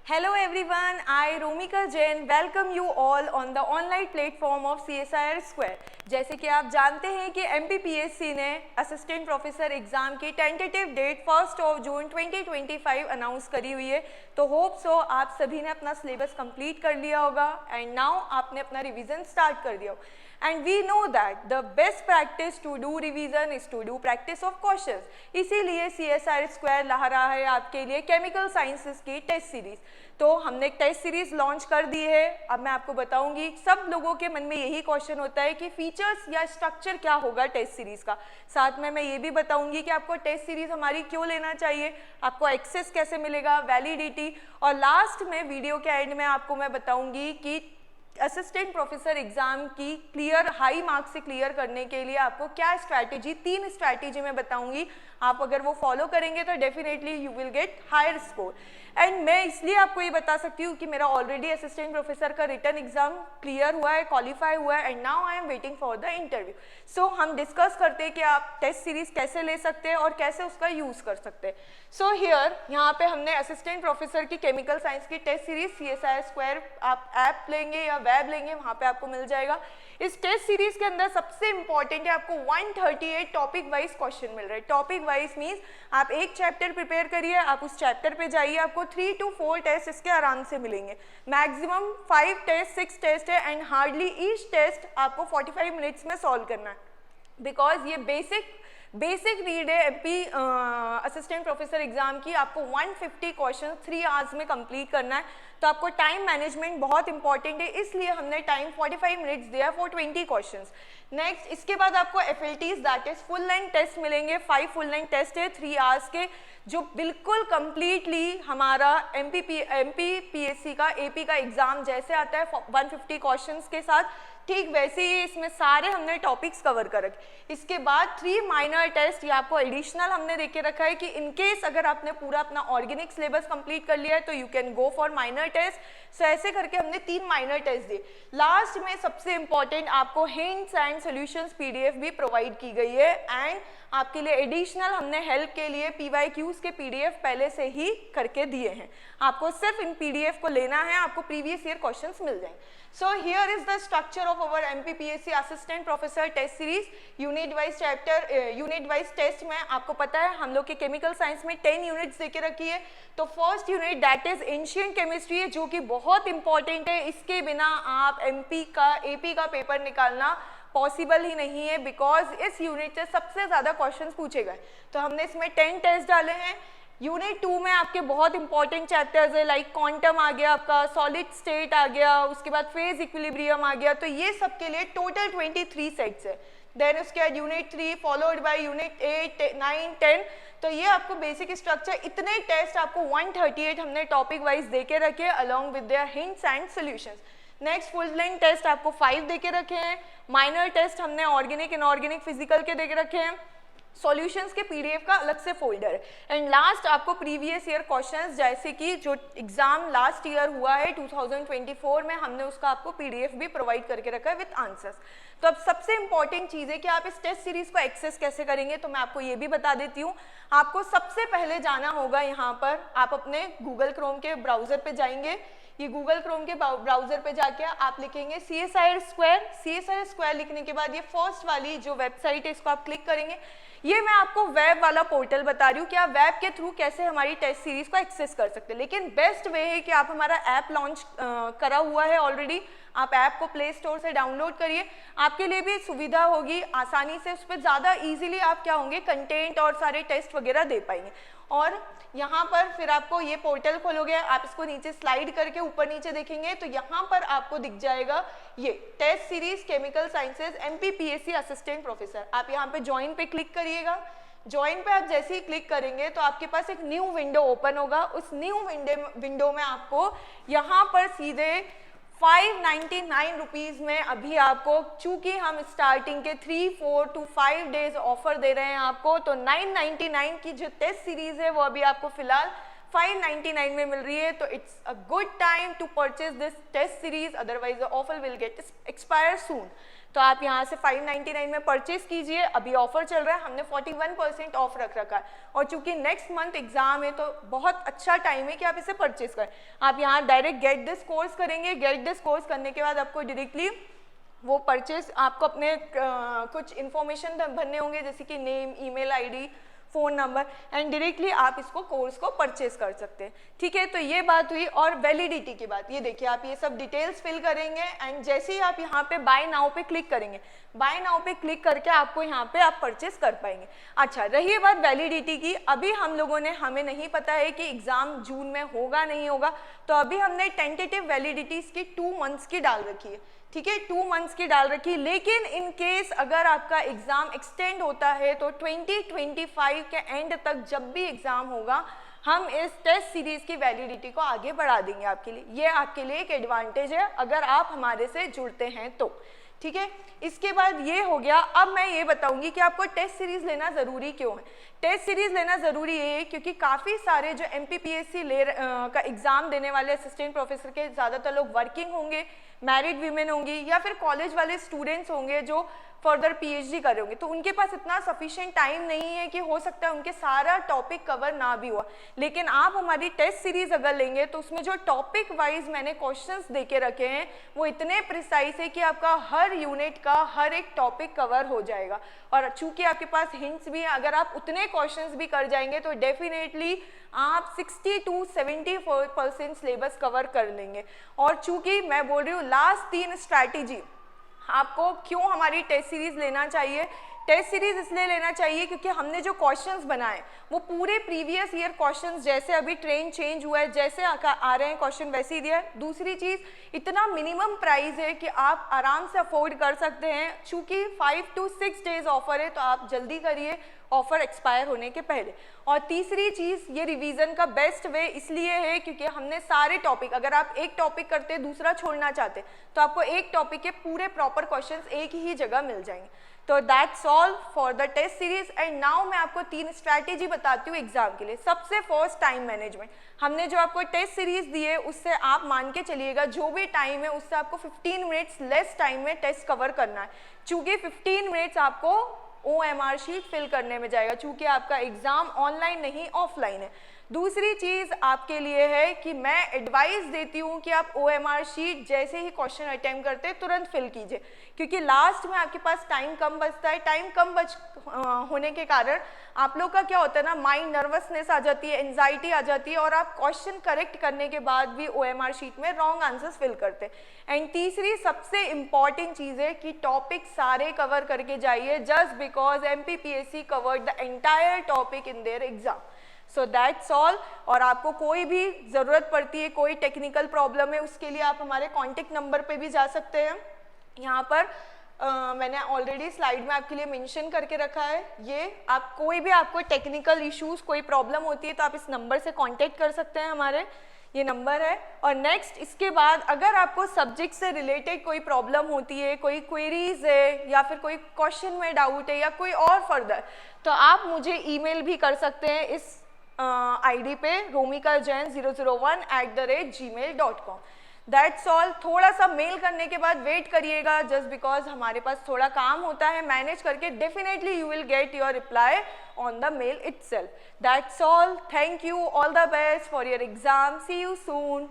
Hello everyone, I Romika Jain welcome you all on the online platform of CSIR Square। जैसे कि आप जानते हैं कि MPPSC ने असिस्टेंट प्रोफेसर एग्जाम की टेंटेटिव डेट 1 जून 2025 अनाउंस करी हुई है। तो होप सो आप सभी ने अपना सिलेबस कंप्लीट कर लिया होगा एंड नाउ आपने अपना रिवीजन स्टार्ट कर दिया हो। And we know that the best practice to do revision is to do practice of questions। इसीलिए CSIR Square ला रहा है आपके लिए केमिकल साइंसेस की टेस्ट सीरीज। तो हमने एक टेस्ट सीरीज लॉन्च कर दी है। अब मैं आपको बताऊंगी, सब लोगों के मन में यही क्वेश्चन होता है कि फीचर्स या स्ट्रक्चर क्या होगा टेस्ट सीरीज का। साथ में मैं ये भी बताऊंगी कि आपको टेस्ट सीरीज हमारी क्यों लेना चाहिए, आपको एक्सेस कैसे मिलेगा, वैलिडिटी, और लास्ट में वीडियो के एंड में आपको मैं बताऊंगी कि असिस्टेंट प्रोफेसर एग्जाम की क्लियर हाई मार्क्स से क्लियर करने के लिए आपको क्या स्ट्रैटेजी, 3 स्ट्रैटेजी मैं बताऊंगी। आप अगर वो फॉलो करेंगे तो definitely you will get higher score. And मैं इसलिए आपको ये बता सकती हूँ कि मेरा ऑलरेडी असिस्टेंट प्रोफेसर का रिटन एग्जाम क्लियर हुआ है, क्वालिफाई हुआ है and now I am waiting for the interview. So हम डिस्कस करते हैं कि आप टेस्ट सीरीज कैसे ले सकते हैं और कैसे उसका यूज कर सकते हैं। सो हियर यहाँ पे हमने असिस्टेंट प्रोफेसर की केमिकल साइंस की टेस्ट सीरीज CSIR स्क्वायर, आप ऐप लेंगे या वेब लेंगे वहाँ पे आपको मिल जाएगा। इस टेस्ट सीरीज के अंदर सबसे इंपॉर्टेंट है, आपको 138 टॉपिक वाइज क्वेश्चन मिल रहे हैं। टॉपिक वाइज मीन्स आप एक चैप्टर प्रिपेयर करिए, आप उस चैप्टर पे जाइए, आपको 3 to 4 टेस्ट इसके आराम से मिलेंगे। मैक्सिमम 5 टेस्ट 6 टेस्ट है एंड हार्डली ईच टेस्ट आपको 45 मिनट्स में सॉल्व करना है, बिकॉज ये बेसिक रीड है MP असिस्टेंट प्रोफेसर एग्जाम की। आपको 150 क्वेश्चन 3 आवर्स में कंप्लीट करना है, तो आपको टाइम मैनेजमेंट बहुत इंपॉर्टेंट है, इसलिए हमने टाइम 45 मिनट्स दिया फॉर 20 क्वेश्चंस। नेक्स्ट इसके बाद आपको FLTs that is full length test मिलेंगे। 5 फुल लेंथ टेस्ट है 3 आवर्स के, जो बिल्कुल कंप्लीटली हमारा MPPSC का AP का एग्जाम जैसे आता है 150 क्वेश्चंस के साथ, ठीक वैसे ही इसमें सारे हमने टॉपिक्स कवर कर रखे। इसके बाद 3 माइनर टेस्ट, ये आपको एडिशनल हमने देख के रखा है कि इन केस अगर आपने पूरा अपना ऑर्गेनिक सिलेबस कंप्लीट कर लिया है तो you can go for minor test. So ऐसे करके हमने 3 माइनर टेस्ट दिए। लास्ट में सबसे इंपॉर्टेंट आपको हिंट्स एंड सॉल्यूशंस PDF भी प्रोवाइड की गई है एंड आपके लिए एडिशनल हमने हेल्प के लिए PYQs के PDF पहले से ही करके दिए हैं। आपको सिर्फ इन PDF को लेना है, आपको प्रीवियस ईयर क्वेश्चंस मिल जाएंगे। So here is the structure of our MPPSC assistant professor test series। Unit wise test में आपको पता है हम लोग के केमिकल साइंस में 10 यूनिट्स देके रखी है। तो first unit that is ancient chemistry है, जो कि बहुत इंपॉर्टेंट है। इसके बिना आप AP का पेपर निकालना पॉसिबल ही नहीं है, बिकॉज इस यूनिट से सबसे ज्यादा क्वेश्चंस पूछे गए। तो हमने इसमें 10 टेस्ट डाले हैं। यूनिट 2 में आपके बहुत इंपॉर्टेंट चैप्टर्स है, लाइक क्वांटम आ गया, आपका सॉलिड स्टेट आ गया, उसके बाद फेज इक्विलिब्रियम आ गया। तो ये सब के लिए टोटल 23 सेट्स है। देन उसके बाद यूनिट 3 फॉलोड बाय यूनिट 8, 9, 10। तो ये आपको बेसिक स्ट्रक्चर, इतने टेस्ट आपको 138 हमने टॉपिक वाइज दे के रखे along with their hints and solutions. Next full length test आपको 5 दे के रखे हैं। माइनर टेस्ट हमने ऑर्गेनिक, इनऑर्गेनिक, फिजिकल के दे के रखे हैं। सॉल्यूशंस के PDF का अलग से फोल्डर है। एंड लास्ट आपको प्रीवियस ईयर क्वेश्चंस, जैसे कि जो एग्जाम लास्ट ईयर हुआ है 2024 में, हमने उसका आपको PDF भी प्रोवाइड करके रखा है विद आंसर्स। तो अब सबसे इंपॉर्टेंट चीज़ है कि आप इस टेस्ट सीरीज को एक्सेस कैसे करेंगे, तो मैं आपको ये भी बता देती हूँ। आपको सबसे पहले जाना होगा यहाँ पर, आप अपने गूगल क्रोम के ब्राउजर पे जाएंगे। ये गूगल क्रोम के ब्राउजर पे जाके आप लिखेंगे CSIR स्क्वायर। CSIR स्क्वायर लिखने के बाद ये फर्स्ट वाली जो वेबसाइट है इसको आप क्लिक करेंगे। ये मैं आपको वेब वाला पोर्टल बता रही हूँ कि आप वेब के थ्रू कैसे हमारी टेस्ट सीरीज को एक्सेस कर सकते हैं। लेकिन बेस्ट वे है कि आप हमारा ऐप लॉन्च करा हुआ है ऑलरेडी, आप ऐप को प्ले स्टोर से डाउनलोड करिए। आपके लिए भी सुविधा होगी, आसानी से उस पर ज़्यादा इजीली आप क्या होंगे, कंटेंट और सारे टेस्ट वगैरह दे पाएंगे। और यहाँ पर फिर आपको ये पोर्टल खोलोगे, आप इसको नीचे स्लाइड करके ऊपर नीचे देखेंगे तो यहाँ पर आपको दिख जाएगा ये test series chemical sciences MPPSC assistant professor. आप यहाँ पे ज्वाइन पे क्लिक करिएगा। ज्वाइन पे आप जैसे ही क्लिक करेंगे तो आपके पास एक न्यू विंडो ओपन होगा। उस न्यू विंडो में आपको यहाँ पर सीधे 599 रुपीज़ में अभी आपको, चूंकि हम स्टार्टिंग के 3, 4 to 5 डेज ऑफर दे रहे हैं आपको, तो 999 की जो टेस्ट सीरीज है वो अभी आपको फिलहाल 599 में मिल रही है, तो it's a good time to purchase this test series, otherwise the offer will get expire soon. तो आप यहाँ से 599 में परचेज कीजिए, अभी ऑफर चल रहा है, हमने 41% ऑफ रख रखा है, और चूंकि नेक्स्ट मंथ एग्जाम है तो बहुत अच्छा टाइम है कि आप इसे परचेज करें। आप यहाँ डायरेक्ट गेट दिस कोर्स करेंगे, गेट दिस कोर्स करने के बाद आपको डायरेक्टली वो परचेज, आपको अपने कुछ इन्फॉर्मेशन भरने होंगे जैसे कि name, email ID, phone number, and directly आप इसको कोर्स को परचेज कर सकते हैं। ठीक है, तो ये बात हुई। और वैलिडिटी की बात, ये देखिए आप ये सब डिटेल्स फिल करेंगे एंड जैसे ही आप यहाँ पे बाय नाउ पे क्लिक करेंगे, बाय नाउ पे क्लिक करके आपको यहाँ पे आप परचेज कर पाएंगे। अच्छा, रही बात वैलिडिटी की, अभी हम लोगों ने, हमें नहीं पता है कि एग्जाम जून में होगा नहीं होगा, तो अभी हमने टेंटेटिव वैलिडिटीज़ की 2 मंथ्स की डाल रखी है। ठीक है, 2 मंथ्स की डाल रखी, लेकिन इन केस अगर आपका एग्जाम एक्सटेंड होता है तो 2025 के एंड तक जब भी एग्जाम होगा हम इस टेस्ट सीरीज की वैलिडिटी को आगे बढ़ा देंगे आपके लिए। ये आपके लिए एक एडवांटेज है अगर आप हमारे से जुड़ते हैं तो। ठीक है, इसके बाद ये हो गया। अब मैं ये बताऊंगी कि आपको टेस्ट सीरीज लेना ज़रूरी क्यों है। टेस्ट सीरीज लेना ज़रूरी है क्योंकि काफ़ी सारे जो MPPSC का एग्ज़ाम देने वाले असिस्टेंट प्रोफेसर के ज़्यादातर लोग वर्किंग होंगे, मैरिड वीमेन होंगी, या फिर कॉलेज वाले स्टूडेंट्स होंगे जो फर्दर PhD कर रहे होंगे, तो उनके पास इतना सफिशिएंट टाइम नहीं है कि हो सकता है उनके सारा टॉपिक कवर ना भी हुआ। लेकिन आप हमारी टेस्ट सीरीज अगर लेंगे तो उसमें जो टॉपिक वाइज मैंने क्वेश्चंस देके रखे हैं वो इतने प्रिसाइज है कि आपका हर यूनिट का हर एक टॉपिक कवर हो जाएगा। और चूंकि आपके पास हिंट्स भी हैं, अगर आप उतने क्वेश्चंस भी कर जाएंगे तो डेफिनेटली आप 60 to 70% सिलेबस कवर कर लेंगे। और चूंकि मैं बोल रही हूँ लास्ट 3 स्ट्रैटेजी आपको क्यों हमारी टेस्ट सीरीज लेना चाहिए। टेस्ट सीरीज इसलिए लेना चाहिए क्योंकि हमने जो क्वेश्चंस बनाए वो पूरे प्रीवियस ईयर क्वेश्चंस, जैसे अभी ट्रेंड चेंज हुआ है, जैसे आ रहे हैं क्वेश्चन वैसे ही दिया है। दूसरी चीज़, इतना मिनिमम प्राइस है कि आप आराम से अफोर्ड कर सकते हैं। चूँकि 5 to 6 डेज ऑफर है तो आप जल्दी करिए ऑफर एक्सपायर होने के पहले। और तीसरी चीज़, ये रिवीजन का बेस्ट वे इसलिए है क्योंकि हमने सारे टॉपिक, अगर आप एक टॉपिक करते दूसरा छोड़ना चाहते तो आपको एक टॉपिक के पूरे प्रॉपर क्वेश्चंस एक ही जगह मिल जाएंगे। तो that's all for the test series. And now मैं आपको 3 स्ट्रैटेजी बताती हूँ एग्जाम के लिए। सबसे फर्स्ट, टाइम मैनेजमेंट। हमने जो आपको टेस्ट सीरीज दी है उससे आप मान के चलिएगा जो भी टाइम है उससे आपको 15 मिनट्स लेस टाइम में टेस्ट कवर करना है। चूँकि 15 मिनट्स आपको OMR शीट फिल करने में जाएगा, चूँकि आपका एग्जाम ऑनलाइन नहीं ऑफलाइन है। दूसरी चीज़ आपके लिए है कि मैं एडवाइस देती हूँ कि आप OMR शीट जैसे ही क्वेश्चन अटेम्प्ट करते हैं तुरंत फिल कीजिए, क्योंकि लास्ट में आपके पास टाइम कम बचता है। टाइम कम होने के कारण आप लोग का क्या होता है ना, माइंड नर्वसनेस आ जाती है, एंजाइटी आ जाती है, और आप क्वेश्चन करेक्ट करने के बाद भी OMR शीट में रॉन्ग आंसर्स फिल करते हैं। एंड तीसरी सबसे इम्पॉर्टेंट चीज़ है कि टॉपिक सारे कवर करके जाइए, just because MPPSC covered the entire topic in their exam. So that's all. और आपको कोई भी ज़रूरत पड़ती है, कोई टेक्निकल प्रॉब्लम है, उसके लिए आप हमारे कॉन्टेक्ट नंबर पे भी जा सकते हैं। यहाँ पर मैंने ऑलरेडी स्लाइड में आपके लिए मेंशन करके रखा है। ये आप कोई भी आपको टेक्निकल इश्यूज़, कोई प्रॉब्लम होती है तो आप इस नंबर से कॉन्टेक्ट कर सकते हैं, हमारे ये नंबर है। और नेक्स्ट, इसके बाद अगर आपको सब्जेक्ट से रिलेटेड कोई प्रॉब्लम होती है, कोई क्वेरीज है, या फिर कोई क्वेश्चन में डाउट है, या कोई और फर्दर, तो आप मुझे ईमेल भी कर सकते हैं इस ID पे romikajain001@gmail.com। That's all. थोड़ा सा मेल करने के बाद वेट करिएगा, जस्ट बिकॉज हमारे पास थोड़ा काम होता है मैनेज करके। Definitely you will get your reply on the mail itself. That's all. Thank you, all the best for your exam. See you soon.